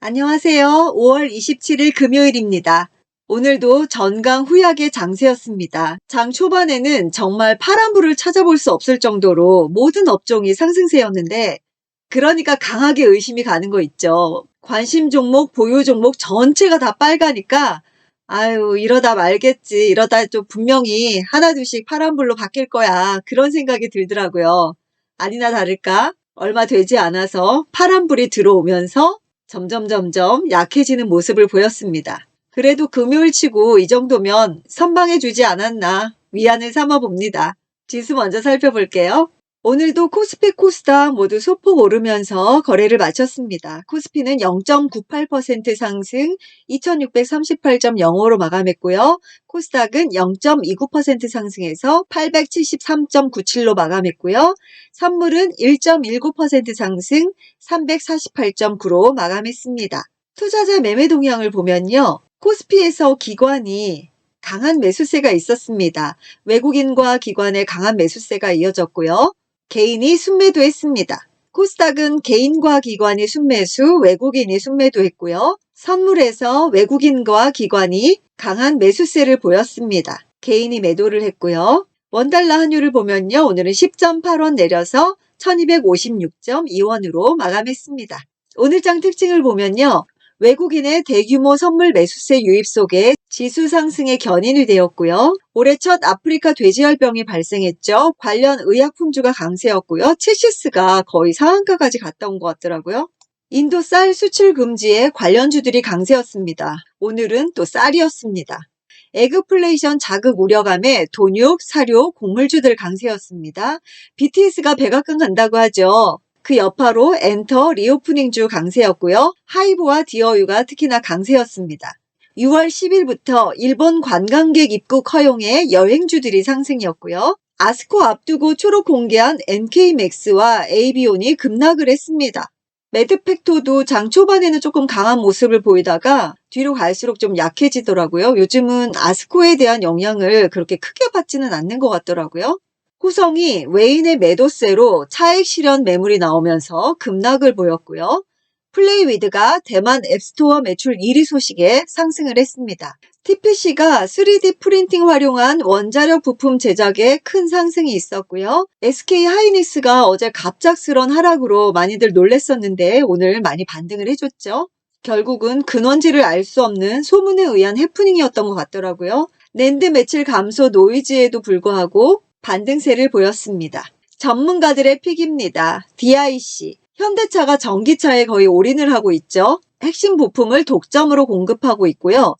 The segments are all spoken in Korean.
안녕하세요. 5월 27일 금요일입니다. 오늘도 전강 후약의 장세였습니다. 장 초반에는 정말 파란불을 찾아볼 수 없을 정도로 모든 업종이 상승세였는데, 그러니까 강하게 의심이 가는 거 있죠. 관심 종목, 보유 종목 전체가 다 빨가니까 아유, 이러다 말겠지. 이러다 좀 분명히 하나둘씩 파란불로 바뀔 거야. 그런 생각이 들더라고요. 아니나 다를까 얼마 되지 않아서 파란불이 들어오면서 점점 약해지는 모습을 보였습니다. 그래도 금요일 치고 이 정도면 선방해 주지 않았나 위안을 삼아 봅니다. 지수 먼저 살펴볼게요. 오늘도 코스피 코스닥 모두 소폭 오르면서 거래를 마쳤습니다. 코스피는 0.98% 상승 2638.05로 마감했고요. 코스닥은 0.29% 상승해서 873.97로 마감했고요. 선물은 1.19% 상승 348.9로 마감했습니다. 투자자 매매 동향을 보면요. 코스피에서 기관이 강한 매수세가 있었습니다. 외국인과 기관의 강한 매수세가 이어졌고요. 개인이 순매도했습니다. 코스닥은 개인과 기관이 순매수, 외국인이 순매도했고요. 선물에서 외국인과 기관이 강한 매수세를 보였습니다. 개인이 매도를 했고요. 원달러 환율을 보면요. 오늘은 10.8원 내려서 1256.2원으로 마감했습니다. 오늘장 특징을 보면요. 외국인의 대규모 선물 매수세 유입 속에 지수 상승의 견인이 되었고요. 올해 첫 아프리카 돼지열병이 발생했죠. 관련 의약품주가 강세였고요. 체시스가 거의 상한가까지 갔다 온 것 같더라고요. 인도 쌀 수출 금지에 관련주들이 강세였습니다. 오늘은 또 쌀이었습니다. 에그플레이션 자극 우려감에 돈육, 사료, 곡물주들 강세였습니다. BTS가 백악관 간다고 하죠. 그 여파로 엔터, 리오프닝주 강세였고요. 하이보와 디어유가 특히나 강세였습니다. 6월 10일부터 일본 관광객 입국 허용에 여행주들이 상승이었고요. 아스코 앞두고 초록 공개한 NK맥스와 에이비온이 급락을 했습니다. 매드팩토도 장 초반에는 조금 강한 모습을 보이다가 뒤로 갈수록 좀 약해지더라고요. 요즘은 아스코에 대한 영향을 그렇게 크게 받지는 않는 것 같더라고요. 호성이 외인의 매도세로 차익 실현 매물이 나오면서 급락을 보였고요. 플레이위드가 대만 앱스토어 매출 1위 소식에 상승을 했습니다. TPC가 3D 프린팅 활용한 원자력 부품 제작에 큰 상승이 있었고요. SK하이닉스가 어제 갑작스런 하락으로 많이들 놀랬었는데 오늘 많이 반등을 해줬죠. 결국은 근원지를 알 수 없는 소문에 의한 해프닝이었던 것 같더라고요. 낸드 매출 감소 노이즈에도 불구하고 반등세를 보였습니다. 전문가들의 픽입니다. DIC. 현대차가 전기차에 거의 올인을 하고 있죠. 핵심 부품을 독점으로 공급하고 있고요.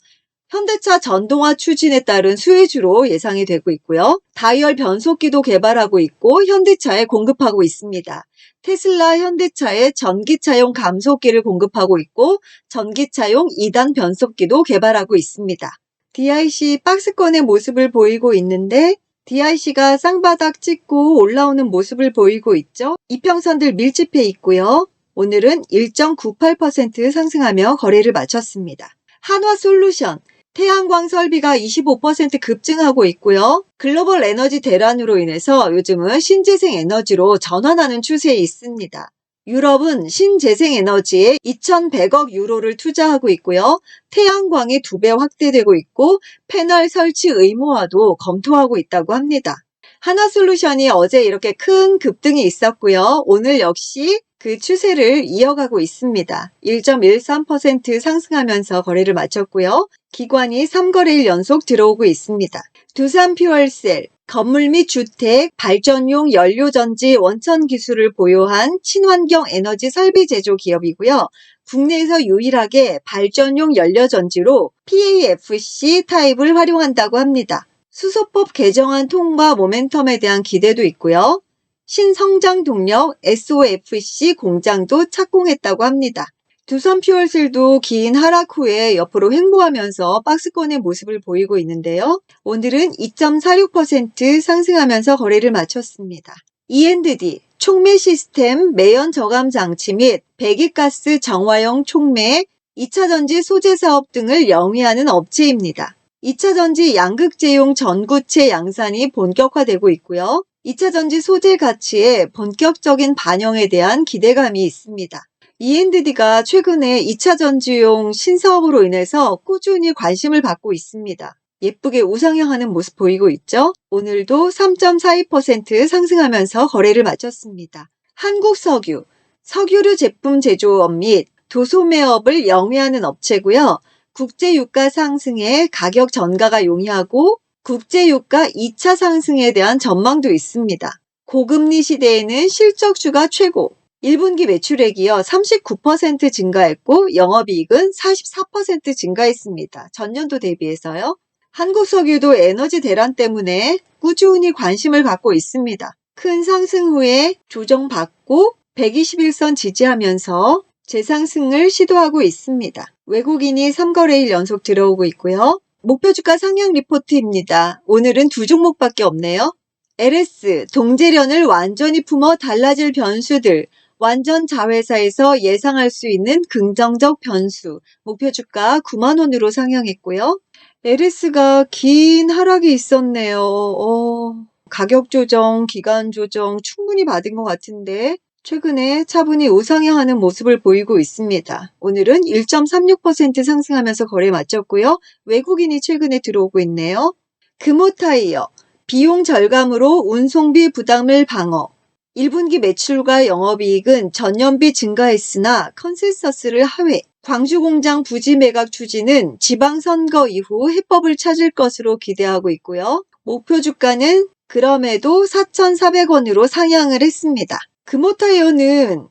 현대차 전동화 추진에 따른 수혜주로 예상이 되고 있고요. 다이얼 변속기도 개발하고 있고 현대차에 공급하고 있습니다. 테슬라 현대차에 전기차용 감속기를 공급하고 있고 전기차용 2단 변속기도 개발하고 있습니다. DIC 박스권의 모습을 보이고 있는데 DIC가 쌍바닥 찍고 올라오는 모습을 보이고 있죠. 이평선들 밀집해 있고요. 오늘은 1.98% 상승하며 거래를 마쳤습니다. 한화솔루션, 태양광 설비가 25% 급증하고 있고요. 글로벌 에너지 대란으로 인해서 요즘은 신재생 에너지로 전환하는 추세에 있습니다. 유럽은 신재생 에너지에 2,100억 유로를 투자하고 있고요. 태양광이 2배 확대되고 있고 패널 설치 의무화도 검토하고 있다고 합니다. 한화솔루션이 어제 이렇게 큰 급등이 있었고요. 오늘 역시 그 추세를 이어가고 있습니다. 1.13% 상승하면서 거래를 마쳤고요. 기관이 3거래일 연속 들어오고 있습니다. 두산퓨얼셀, 건물 및 주택, 발전용 연료전지 원천 기술을 보유한 친환경 에너지 설비 제조 기업이고요. 국내에서 유일하게 발전용 연료전지로 PAFC 타입을 활용한다고 합니다. 수소법 개정안 통과 모멘텀에 대한 기대도 있고요. 신성장 동력 SOFC 공장도 착공했다고 합니다. 두산퓨얼셀도 긴 하락 후에 옆으로 횡보하면서 박스권의 모습을 보이고 있는데요. 오늘은 2.46% 상승하면서 거래를 마쳤습니다. E&D, 촉매 시스템, 매연 저감 장치 및 배기가스 정화용 촉매, 2차전지 소재 사업 등을 영위하는 업체입니다. 2차전지 양극재용 전구체 양산이 본격화되고 있고요. 2차전지 소재 가치의 본격적인 반영에 대한 기대감이 있습니다. E&D가 최근에 2차전지용 신사업으로 인해서 꾸준히 관심을 받고 있습니다. 예쁘게 우상향하는 모습 보이고 있죠? 오늘도 3.42% 상승하면서 거래를 마쳤습니다. 한국석유, 석유류 제품 제조업 및 도소매업을 영위하는 업체고요. 국제유가 상승에 가격 전가가 용이하고 국제유가 2차 상승에 대한 전망도 있습니다. 고금리 시대에는 실적주가 최고, 1분기 매출액이요 39% 증가했고 영업이익은 44% 증가했습니다. 전년도 대비해서요. 한국석유도 에너지 대란 때문에 꾸준히 관심을 갖고 있습니다. 큰 상승 후에 조정받고 121선 지지하면서 재상승을 시도하고 있습니다. 외국인이 3거래일 연속 들어오고 있고요. 목표주가 상향 리포트입니다. 오늘은 두 종목밖에 없네요. LS, 동제련을 완전히 품어 달라질 변수들, 완전 자회사에서 예상할 수 있는 긍정적 변수, 목표주가 9만원으로 상향했고요. LS가 긴 하락이 있었네요. 가격 조정, 기간 조정 충분히 받은 것 같은데 최근에 차분히 우상향하는 모습을 보이고 있습니다. 오늘은 1.36% 상승하면서 거래 마쳤고요. 외국인이 최근에 들어오고 있네요. 금호타이어, 비용 절감으로 운송비 부담을 방어. 1분기 매출과 영업이익은 전년비 증가했으나 컨센서스를 하회. 광주공장 부지 매각 추진은 지방선거 이후 해법을 찾을 것으로 기대하고 있고요. 목표 주가는 그럼에도 4,400원으로 상향을 했습니다. 금호타이어는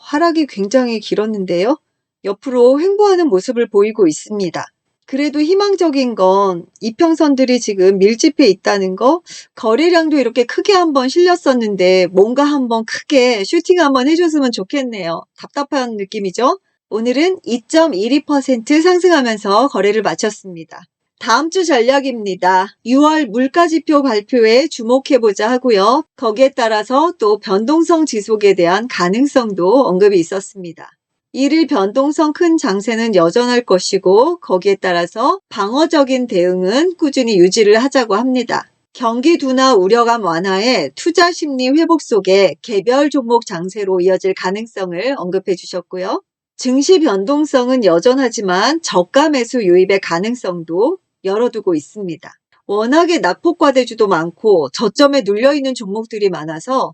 하락이 굉장히 길었는데요. 옆으로 횡보하는 모습을 보이고 있습니다. 그래도 희망적인 건 이평선들이 지금 밀집해 있다는 거, 거래량도 이렇게 크게 한번 실렸었는데 뭔가 한번 크게 슈팅 한번 해줬으면 좋겠네요. 답답한 느낌이죠? 오늘은 2.12% 상승하면서 거래를 마쳤습니다. 다음 주 전략입니다. 6월 물가지표 발표에 주목해보자 하고요. 거기에 따라서 또 변동성 지속에 대한 가능성도 언급이 있었습니다. 1일 변동성 큰 장세는 여전할 것이고 거기에 따라서 방어적인 대응은 꾸준히 유지를 하자고 합니다. 경기 둔화 우려감 완화에 투자 심리 회복 속에 개별 종목 장세로 이어질 가능성을 언급해 주셨고요. 증시 변동성은 여전하지만 저가 매수 유입의 가능성도 열어두고 있습니다. 워낙에 낙폭과대주도 많고 저점에 눌려있는 종목들이 많아서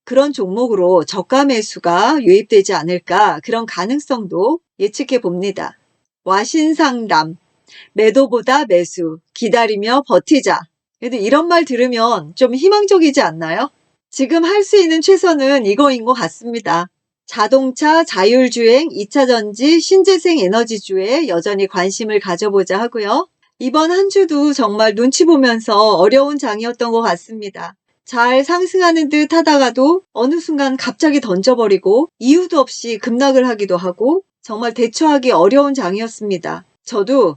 그런 종목으로 저가 매수가 유입되지 않을까 그런 가능성도 예측해 봅니다. 와신상담, 매도보다 매수, 기다리며 버티자. 그래도 이런 말 들으면 좀 희망적이지 않나요? 지금 할 수 있는 최선은 이거인 것 같습니다. 자동차, 자율주행, 2차전지, 신재생 에너지주에 여전히 관심을 가져보자 하고요. 이번 한 주도 정말 눈치 보면서 어려운 장이었던 것 같습니다. 잘 상승하는 듯 하다가도 어느 순간 갑자기 던져버리고 이유도 없이 급락을 하기도 하고 정말 대처하기 어려운 장이었습니다. 저도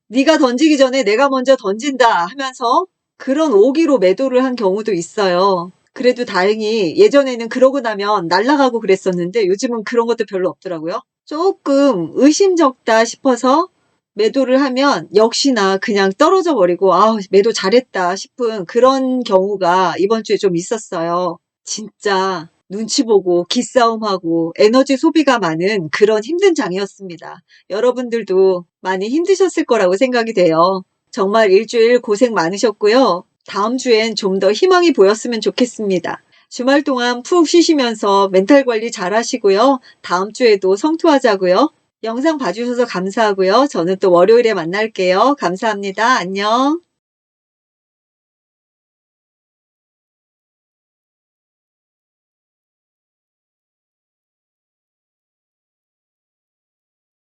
네가 던지기 전에 내가 먼저 던진다 하면서 그런 오기로 매도를 한 경우도 있어요. 그래도 다행히 예전에는 그러고 나면 날아가고 그랬었는데 요즘은 그런 것도 별로 없더라고요. 조금 의심적다 싶어서 매도를 하면 역시나 그냥 떨어져 버리고 매도 잘했다 싶은 그런 경우가 이번 주에 좀 있었어요. 진짜 눈치 보고 기싸움하고 에너지 소비가 많은 그런 힘든 장이었습니다. 여러분들도 많이 힘드셨을 거라고 생각이 돼요. 정말 일주일 고생 많으셨고요. 다음 주엔 좀 더 희망이 보였으면 좋겠습니다. 주말 동안 푹 쉬시면서 멘탈 관리 잘 하시고요. 다음 주에도 성투하자고요. 영상 봐주셔서 감사하고요. 저는 또 월요일에 만날게요. 감사합니다. 안녕.